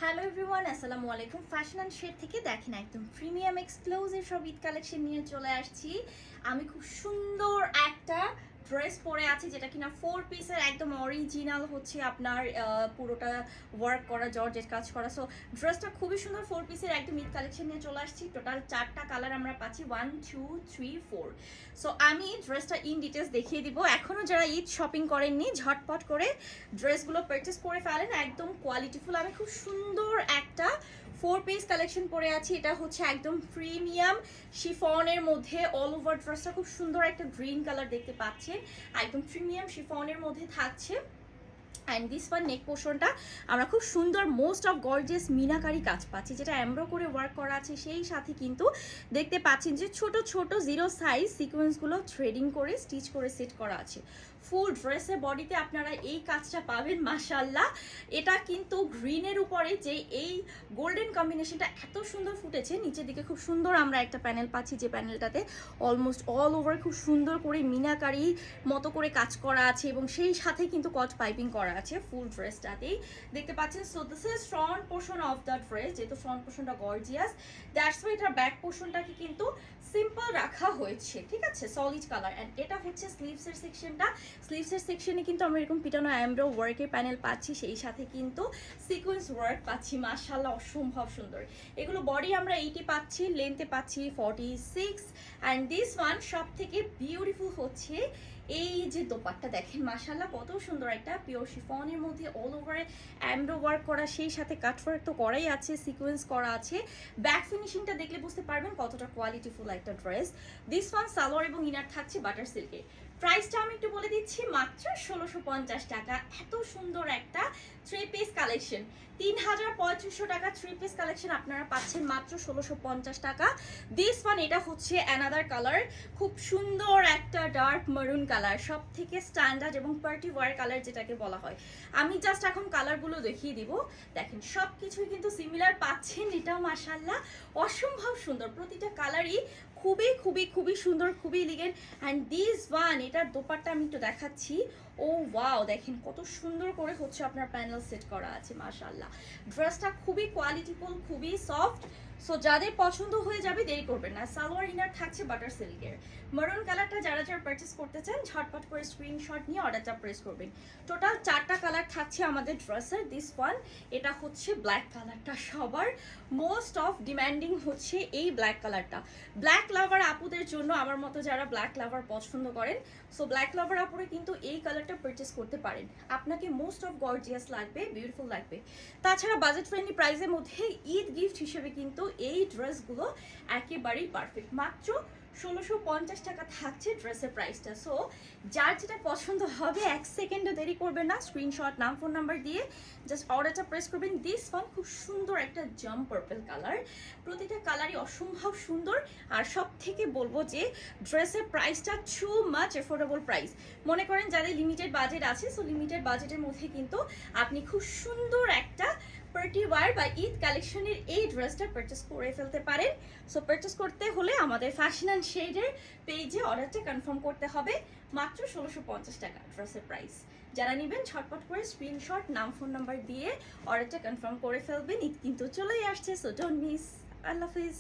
Hello everyone, আসসালামু আলাইকুম। Fashion and shade থেকে দেখেন একদম প্রিমিয়াম এক্সক্লুসিভ সব ঈদ কালেকশন নিয়ে চলে আসছি। আমি খুব সুন্দর একটা ড্রেস পরে আছি, যেটা কিনা 4 পিসের একদম অরিজিনাল হচ্ছে আপনার পুরোটা ওয়ার্ক করা, জর্জেট কাজ করা। সো ড্রেসটা খুবই সুন্দর, 4 পিসের একদম ঈদ কালেকশন নিয়ে চলে আসছি। টোটাল 4টা কালার আমরা পাচ্ছি, 1 2 3 4। সো আমি ড্রেসটা ইন ডিটেলস দেখিয়ে দিব। এখনও যারা ঈদ শপিং করেননি, ঝটপট করে ড্রেসগুলো পারচেস করে ফেলেন, একদম কোয়ালিটিফুল। আমি খুব সুন্দর একটা 4 পিস কালেকশন পরে আছি। এটা হচ্ছে একদম প্রিমিয়াম শিফনের মধ্যে, অল ওভার ড্রেসটা খুব সুন্দর একটা গ্রিন কালার দেখতে পাচ্ছেন, একদম প্রিমিয়াম শিফনের মধ্যে থাকছে। অ্যান্ড দিস ওয়ান নেক পোর্শনটা আমরা খুব সুন্দর মোস্ট অফ গর্জিয়াস মিনাকারি কাজ পাচ্ছি, যেটা এমব্রো করে ওয়ার্ক করা আছে। সেই সাথে কিন্তু দেখতে পাচ্ছেন যে ছোট ছোট 0 সাইজ সিকোয়েন্সগুলো থ্রেডিং করে স্টিচ করে সেট করা আছে। ফুল ড্রেসের বডিতে আপনারা এই কাজটা পাবেন, মাশাল্লাহ। এটা কিন্তু গ্রিনের উপরে যে এই গোল্ডেন কম্বিনেশনটা এত সুন্দর ফুটেছে, নিচের দিকে খুব সুন্দর আমরা একটা প্যানেল পাচ্ছি, যে প্যানেলটাতে অলমোস্ট অল ওভার খুব সুন্দর করে মিনাকারি মতো করে কাজ করা আছে, এবং সেই সাথে কিন্তু কট পাইপিং করা আছে ফুল ড্রেসটাতেই দেখতে পাচ্ছেন। So this is front portion of the dress, যেহেতু ফ্রন্ট পোর্শনটা গর্জিয়াস, দ্যাটস ওয়াই এটার ব্যাক পোর্শনটাকে কিন্তু সিম্পল রাখা হয়েছে, ঠিক আছে, সলিড কালার। অ্যান্ড এটা হচ্ছে স্লিভসের সেকশনটা। স্লিভসের সেকশনে কিন্তু আমরা এরকম পিটানো এমব্রো ওয়ার্কের প্যানেল পাচ্ছি, সেই সাথে কিন্তু সিকোয়েন্স ওয়ার্ক পাচ্ছি, মাশাআল্লাহ অসম্ভব সুন্দর। এগুলো বডি আমরা 80 পাচ্ছি, লেন্থে পাচ্ছি 46। অ্যান্ড দিস ওয়ান সব থেকে বিউটিফুল হচ্ছে এই যে দোপাট্টা দেখেন, মাশাআল্লাহ কত সুন্দর, একটা পিওর শিফনের মধ্যে অল ওভারে এমব্রো ওয়ার্ক করা, সেই সাথে কাটওয়ার্ক তো করাই আছে, সিকোয়েন্স করা আছে। ব্যাক ফিনিশিংটা দেখলে বুঝতে পারবেন কতটা কোয়ালিটিফুল একটা ড্রেস। দিস ওয়ান সালোয়ার এবং ইনার থাকছে বাটার সিল্কে। প্রাইসটা আমি একটু বলে দিচ্ছি, মাত্র 1650 টাকা। এত সুন্দর একটা 3 পিস কালেকশন, 3350 টাকা 3 পিস কালেকশন আপনারা পাচ্ছেন মাত্র 1650 টাকা। দিস ওয়ান এটা হচ্ছে অ্যানাদার কালার, খুব সুন্দর একটা ডার্ক মারুন কালার, সব থেকে স্ট্যান্ডার্ড এবং পার্টি ওয়ার কালার যেটাকে বলা হয়। আমি জাস্ট এখন কালারগুলো দেখিয়ে দিব, দেখেন সব কিছুই কিন্তু সিমিলার পাচ্ছেন। এটাও মাশাআল্লাহ অসম্ভব সুন্দর, প্রতিটা কালারই খুবই খুবই খুবই সুন্দর, খুবই এলিগেন্ট। অ্যান্ড দিস ওয়ান এটার দোপাট্টা আমি একটু দেখাচ্ছি। ও ওয়াও, দেখেন কত সুন্দর করে হচ্ছে আপনার প্যানেল সেট করা আছে, মাশাআল্লাহ। ড্রেসটা খুবই কোয়ালিটিফুল, খুবই সফট। সো যাদের পছন্দ হয়ে যাবে দেরি করবেন না। সালোয়ার ইনার থাকছে বাটার সিল্কের। মারুন কালারটা যারা যারা পারচেস করতে চান ঝটপট করে স্ক্রিনশট নিয়ে অর্ডারটা প্রেস করবেন। টোটাল 4টা কালার থাকছে আমাদের ড্রেসের। দিস ওয়ান এটা হচ্ছে ব্ল্যাক কালারটা, সবার মোস্ট অফ ডিমান্ডিং হচ্ছে এই ব্ল্যাক কালারটা। ব্ল্যাক লাভার আপুদের জন্য, আমার মতো যারা ব্ল্যাক লাভার পছন্দ করেন, সো ব্ল্যাক লাভার আপুরে কিন্তু এই কালারটা পারচেস করতে পারেন। আপনাকে মোস্ট অফ গর্জিয়াস লাগবে, বিউটিফুল লাগবে। তাছাড়া বাজেট ফ্রেন্ডলি প্রাইসের মধ্যে ঈদ গিফট হিসেবে কিন্তু এই ড্রেসগুলো একেবারেই পারফেক্ট। মাত্র 1650 টাকা থাকছে ড্রেসের প্রাইসটা। সো যার যেটা পছন্দ হবে 1 সেকেন্ডও দেরি করবেন না, স্ক্রিনশট নাম ফোন নাম্বার দিয়ে জাস্ট অর্ডারটা প্রেস করবেন। দিস ওয়ান খুব সুন্দর একটা জাম পার্পল কালার, প্রতিটা কালারই অসম্ভব সুন্দর। আর সব থেকে বলবো যে ড্রেসের প্রাইসটা টু মাচ এফোর্ডেবল প্রাইস। মনে করেন যাদের লিমিটেড বাজেট আছে, সো লিমিটেড বাজেটের মধ্যে কিন্তু আপনি খুব সুন্দর একটা পার্টি ওয়ার বা ঈদ কালেকশনের এই ড্রেসটা পারচেস করে ফেলতে পারেন। সো পারচেস করতে হলে আমাদের ফ্যাশন অ্যান্ড শেডের পেজে অর্ডারটা কনফার্ম করতে হবে। মাত্র 1650 টাকা ড্রেসের প্রাইস। যারা নেবেন ঝটপট করে স্ক্রিনশট নাম ফোন নাম্বার দিয়ে অর্ডারটা কনফার্ম করে ফেলবেন। ঈদ কিন্তু চলেই আসছে, so don't miss. Allah Hafiz.